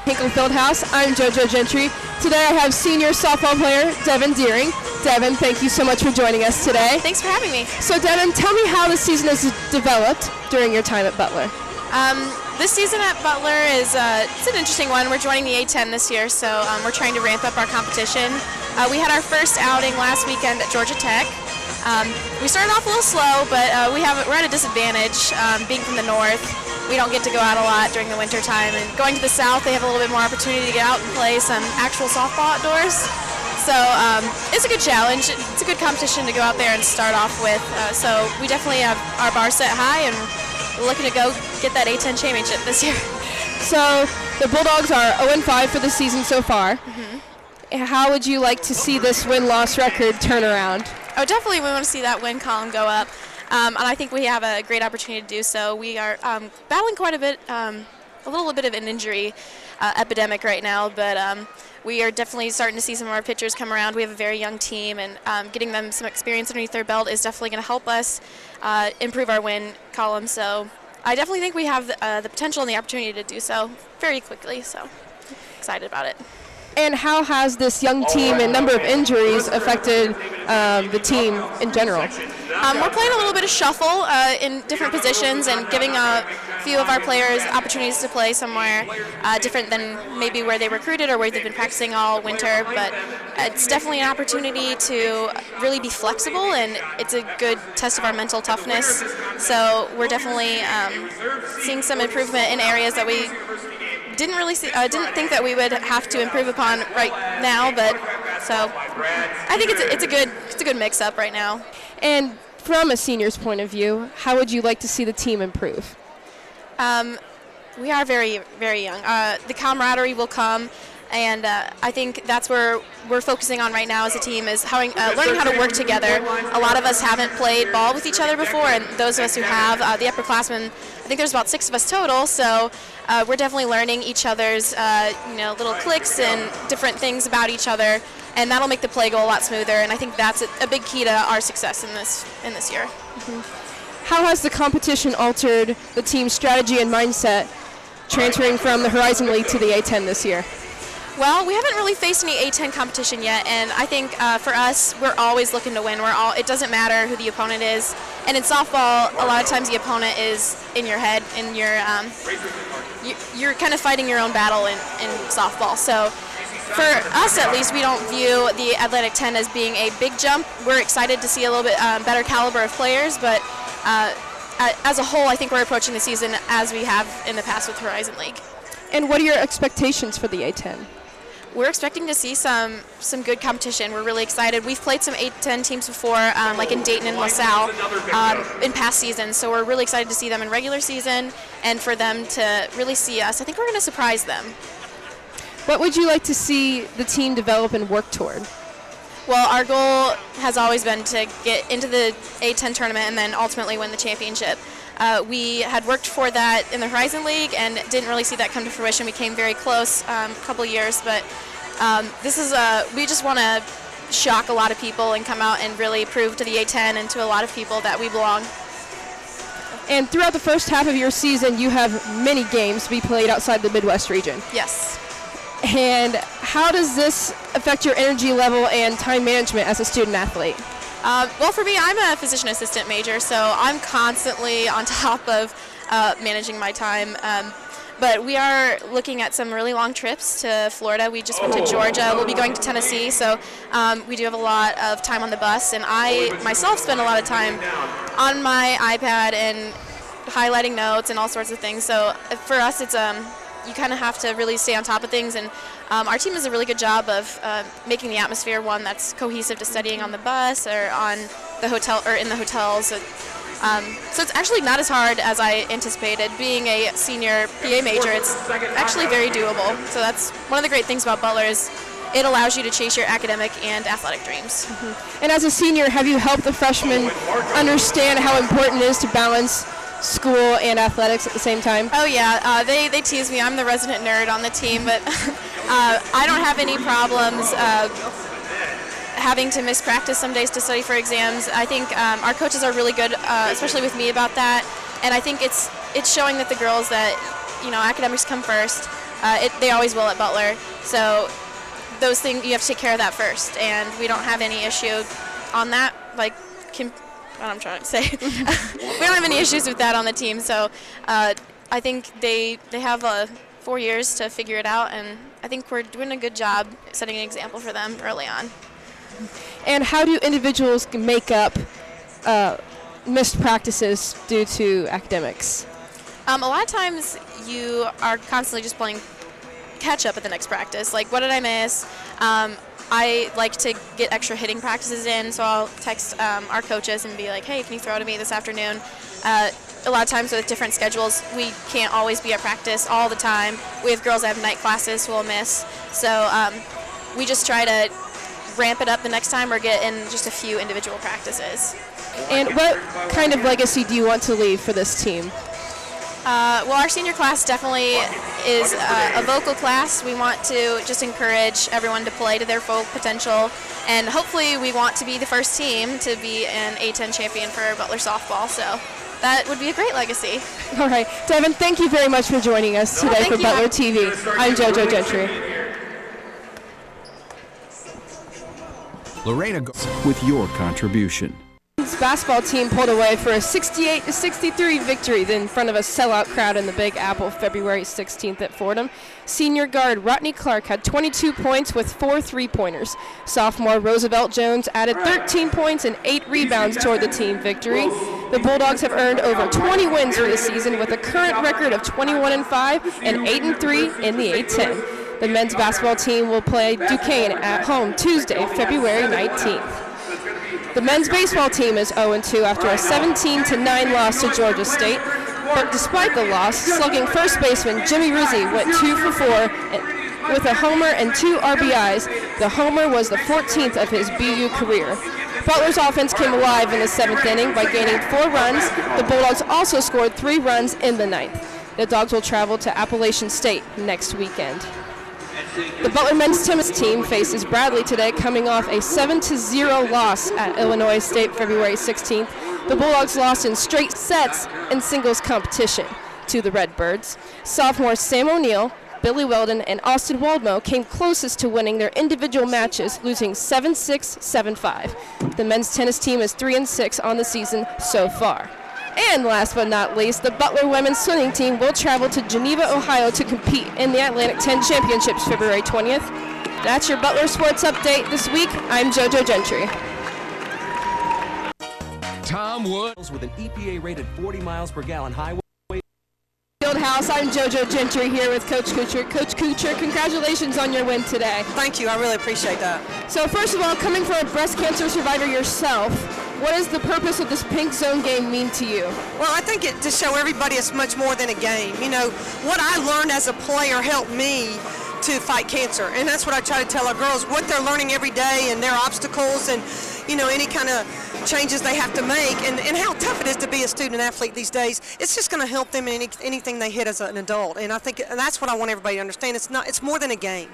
Hinkle Fieldhouse. I'm Jojo Gentry. Today I have senior softball player Devin Deering. Devin, thank you so much for joining us today. Thanks for having me. So Devin, tell me how the season has developed during your time at Butler. This season at Butler is it's an interesting one. We're joining the A10 this year, so we're trying to ramp up our competition. We had our first outing last weekend at Georgia Tech. We started off a little slow, but we're at a disadvantage being from the north. We don't get to go out a lot during the winter time, and going to the south, they have a little bit more opportunity to get out and play some actual softball outdoors. So it's a good challenge. It's a good competition to go out there and start off with. So we definitely have our bar set high, and we're looking to go get that A10 championship this year. So the Bulldogs are 0-5 for the season so far. Mm-hmm. How would you like to see this win-loss record turn around? Oh, definitely we want to see that win column go up. And I think we have a great opportunity to do so. We are battling quite a little bit of an injury epidemic right now, but we are definitely starting to see some of our pitchers come around. We have a very young team, and getting them some experience underneath their belt is definitely going to help us improve our win column. So I definitely think we have the potential and the opportunity to do so very quickly, so excited about it. And how has this young team and number of injuries affected the team in general? We're playing a little bit of shuffle in different positions and giving a few of our players opportunities to play somewhere different than maybe where they recruited or where they've been practicing all winter. But it's definitely an opportunity to really be flexible, and it's a good test of our mental toughness. So we're definitely seeing some improvement in areas that we didn't think that we would have to improve upon right now, but so I think it's a good mix-up right now. And from a senior's point of view, how would you like to see the team improve? We are very, very young. The camaraderie will come, and I think that's where we're focusing on right now as a team is learning how to work together. A lot of us haven't played ball with each other before, and those of us who have, the upperclassmen, I think there's about 6 of us total, so we're definitely learning each other's little clicks and different things about each other, and that'll make the play go a lot smoother, and I think that's a big key to our success in this year. Mm-hmm. How has the competition altered the team's strategy and mindset transferring from the Horizon League to the A10 this year? Well, we haven't really faced any A10 competition yet, and I think for us, we're always looking to win. It doesn't matter who the opponent is, and in softball, a lot of times the opponent is in your head, and you're kind of fighting your own battle in softball. So for us, at least, we don't view the Athletic 10 as being a big jump. We're excited to see a little bit better caliber of players, but as a whole, I think we're approaching the season as we have in the past with Horizon League. And what are your expectations for the A10? We're expecting to see some good competition. We're really excited. We've played some A10 teams before, like in Dayton and LaSalle, in past seasons. So we're really excited to see them in regular season and for them to really see us. I think we're going to surprise them. What would you like to see the team develop and work toward? Well, our goal has always been to get into the A10 tournament and then ultimately win the championship. We had worked for that in the Horizon League and didn't really see that come to fruition. We came very close a couple years, but we just want to shock a lot of people and come out and really prove to the A10 and to a lot of people that we belong. And throughout the first half of your season, you have many games to be played outside the Midwest region. Yes. And how does this affect your energy level and time management as a student athlete? Well, for me, I'm a physician assistant major, so I'm constantly on top of managing my time. But we are looking at some really long trips to Florida. We just went to Georgia. We'll be going to Tennessee, so we do have a lot of time on the bus. And I myself spend a lot of time on my iPad and highlighting notes and all sorts of things. So for us, it's you kind of have to really stay on top of things, and our team does a really good job of making the atmosphere one that's cohesive to studying on the bus or on the hotel or in the hotels. So it's actually not as hard as I anticipated. Being a senior PA major, it's actually very doable. So that's one of the great things about Butler is it allows you to chase your academic and athletic dreams. Mm-hmm. And as a senior, have you helped the freshmen understand how important it is to balance school and athletics at the same time? Oh yeah, they tease me. I'm the resident nerd on the team, but I don't have any problems having to miss practice some days to study for exams. I think our coaches are really good, especially with me, about that. And I think it's showing that the girls that academics come first. They always will at Butler. So those things, you have to take care of that first. And we don't have any issue on that. What I'm trying to say. We don't have any issues with that on the team. So I think they have 4 years to figure it out. And I think we're doing a good job setting an example for them early on. And how do individuals make up missed practices due to academics? A lot of times you are constantly just playing catch up at the next practice. Like, what did I miss? I like to get extra hitting practices in, so I'll text our coaches and be like, hey, can you throw to me this afternoon? A lot of times with different schedules, we can't always be at practice all the time. We have girls that have night classes who will miss. So we just try to ramp it up the next time or get in just a few individual practices. And what kind of legacy do you want to leave for this team? Well, our senior class definitely is a vocal class. We want to just encourage everyone to play to their full potential, and hopefully we want to be the first team to be an A10 champion for Butler softball, so that would be a great legacy. All right. Devin, thank you very much for joining us today for Butler TV. I'm Jojo Gentry. Lorena with your contribution. Basketball team pulled away for a 68-63 victory in front of a sellout crowd in the Big Apple February 16th at Fordham. Senior guard Rodney Clark had 22 points with 4 three-pointers. Sophomore Roosevelt Jones added 13 points and 8 rebounds toward the team victory. The Bulldogs have earned over 20 wins for the season with a current record of 21-5 and 8-3 in the A10. The men's basketball team will play Duquesne at home Tuesday, February 19th. The men's baseball team is 0-2 after a 17-9 loss to Georgia State. But despite the loss, slugging first baseman Jimmy Rizzi went 2 for 4 with a homer and 2 RBIs. The homer was the 14th of his BU career. Butler's offense came alive in the 7th inning by gaining 4 runs. The Bulldogs also scored 3 runs in the 9th. The Dogs will travel to Appalachian State next weekend. The Butler men's tennis team faces Bradley today, coming off a 7-0 loss at Illinois State February 16th. The Bulldogs lost in straight sets in singles competition to the Redbirds. Sophomores Sam O'Neill, Billy Weldon, and Austin Waldmo came closest to winning their individual matches, losing 7-6, 7-5. The men's tennis team is 3-6 on the season so far. And last but not least, the Butler women's swimming team will travel to Geneva, Ohio to compete in the Atlantic 10 Championships February 20th. That's your Butler Sports Update this week. I'm Jojo Gentry. Tom Woods with an EPA-rated 40 miles per gallon highway. Fieldhouse, I'm Jojo Gentry here with Coach Couture. Coach Couture, congratulations on your win today. Thank you, I really appreciate that. So first of all, coming from a breast cancer survivor yourself, what does the purpose of this pink zone game mean to you? Well, I think it to show everybody it's much more than a game. You know, what I learned as a player helped me to fight cancer, and that's what I try to tell our girls, what they're learning every day and their obstacles and, you know, any kind of changes they have to make and how tough it is to be a student athlete these days. It's just going to help them in anything they hit as an adult, and I think and that's what I want everybody to understand. It's more than a game.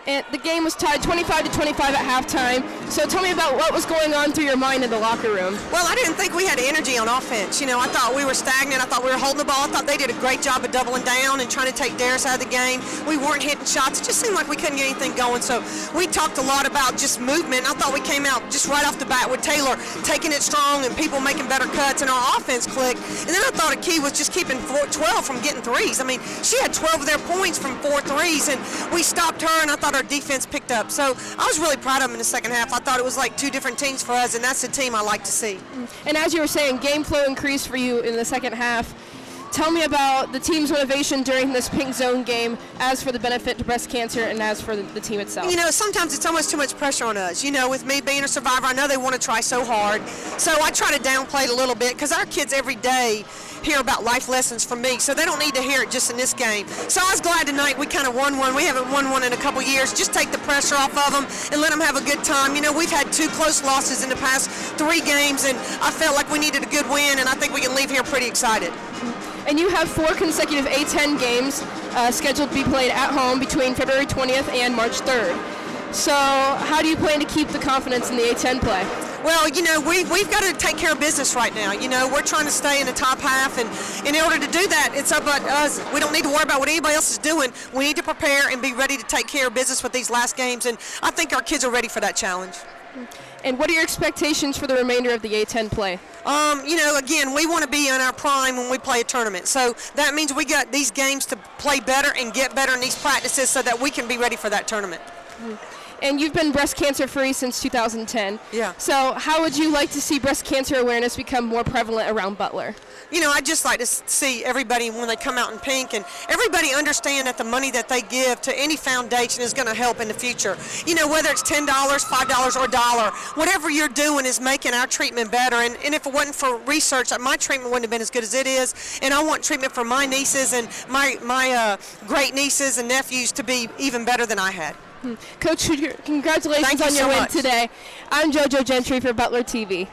And the game was tied 25-25 at halftime. So tell me about what was going on through your mind in the locker room. Well, I didn't think we had energy on offense. You know, I thought we were stagnant. I thought we were holding the ball. I thought they did a great job of doubling down and trying to take Darius out of the game. We weren't hitting shots. It just seemed like we couldn't get anything going. So we talked a lot about just movement. I thought we came out just right off the bat with Taylor taking it strong and people making better cuts, and our offense clicked. And then I thought a key was just keeping 12 from getting threes. I mean, she had 12 of their points from 4 threes, and we stopped her, and I thought our defense picked up. So I was really proud of them in the second half. I thought it was like 2 different teams for us, and that's the team I like to see. And as you were saying, game flow increased for you in the second half. Tell me about the team's motivation during this pink zone game as for the benefit to breast cancer and as for the team itself. You know, sometimes it's almost too much pressure on us. You know, with me being a survivor, I know they want to try so hard. So I try to downplay it a little bit because our kids every day hear about life lessons from me, so they don't need to hear it just in this game. So I was glad tonight we kind of won one. We haven't won one in a couple years. Just take the pressure off of them and let them have a good time. You know, we've had 2 close losses in the past 3 games, and I felt like we needed a good win, and I think we can leave here pretty excited. And you have 4 consecutive A10 games scheduled to be played at home between February 20th and March 3rd. So how do you plan to keep the confidence in the A10 play? Well, you know, we've got to take care of business right now. You know, we're trying to stay in the top half, and in order to do that, it's up to us. We don't need to worry about what anybody else is doing. We need to prepare and be ready to take care of business with these last games, and I think our kids are ready for that challenge. And what are your expectations for the remainder of the A10 play? You know, again, we want to be in our prime when we play a tournament. So that means we got these games to play better and get better in these practices so that we can be ready for that tournament. And you've been breast cancer free since 2010. Yeah. So how would you like to see breast cancer awareness become more prevalent around Butler? You know, I'd just like to see everybody, when they come out in pink, and everybody understand that the money that they give to any foundation is going to help in the future. You know, whether it's $10, $5, or $1, whatever you're doing is making our treatment better. And if it wasn't for research, my treatment wouldn't have been as good as it is. And I want treatment for my nieces and my great nieces and nephews to be even better than I had. Coach, congratulations on your win today. I'm Jojo Gentry for Butler TV.